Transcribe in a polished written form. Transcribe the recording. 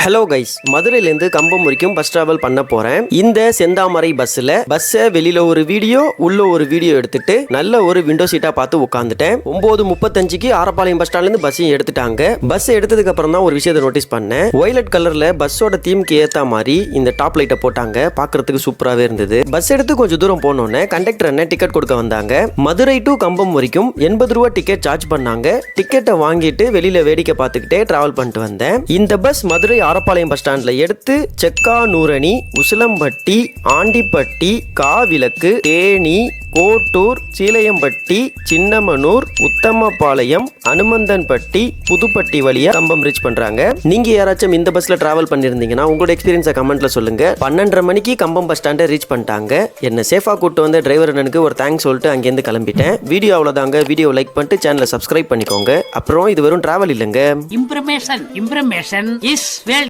Hello guys, மதுரையிலேருந்து கம்பம் வரைக்கும் bus travel பண்ண போறேன். இந்த செந்தாமரை பஸ்ல வெளியில ஒரு வீடியோ உள்ள ஒரு வீடியோ எடுத்துட்டு நல்ல ஒரு விண்டோ சீட்டா பார்த்து உட்காந்துட்டேன். 9:35க்கு ஆரப்பாளையம் பஸ் ஸ்டாண்ட்ல இருந்து பஸ்ஸையும் எடுத்துட்டாங்க. பஸ் எடுத்ததுக்கு அப்புறம் தான் ஒரு விஷயத்தை நோட்டீஸ் பண்ணேன். வயலட் கலர்ல பஸ்ஸோட தீம்க்கு ஏத்த மாதிரி இந்த டாப் லைட்டை போட்டாங்க. பாக்குறதுக்கு சூப்பராகவே இருந்தது. பஸ் எடுத்து கொஞ்சம் தூரம் போனோன்னே கண்டக்டர் என்ன டிக்கெட் கொடுக்க வந்தாங்க. மதுரை டு கம்பம் வரைக்கும் 80 ரூபா டிக்கெட் சார்ஜ் பண்ணாங்க. டிக்கெட்டை வாங்கிட்டு வெளியில வேடிக்கை பார்த்துக்கிட்டே டிராவல் பண்ணிட்டு வந்தேன். இந்த பஸ் மதுரை ஆரப்பாளையம் பஸ் ஸ்டாண்ட்ல எடுத்து செக்கானூரணி, உசிலம்பட்டி, ஆண்டிப்பட்டி, காவிலக்கு, தேனி, கோட்டூர், சீலையம்பட்டி, சின்னமனூர், உத்தமபாளையம், அனுமந்தன்பட்டி, புதுப்பட்டி வழியா கம்பம் ரீச் பண்றாங்க. நீங்க யாராச்சும் இந்த பஸ்ல டிராவல் பண்ணிருந்தீங்கன்னா உங்களோட எக்ஸ்பீரியன்ஸை கமெண்ட்ல சொல்லுங்க. 12:30 மணிக்கு கம்பம் பஸ் ஸ்டாண்டை ரீச் பண்ணிட்டாங்க. என்ன சேஃபா கூட்டு வந்த டிரைவர் அண்ணனுக்கு ஒரு தேங்க்ஸ் சொல்லிட்டு அங்கேருந்து கிளம்பிட்டேன். வீடியோ அவ்வளவுதாங்க. வீடியோ லைக் பண்ணிட்டு சேனலை சப்ஸ்கிரைப் பண்ணிக்கோங்க. அப்புறம் இது வெறும் டிராவல் இல்லைங்க. இம்ப்ரமேஷன் இஸ்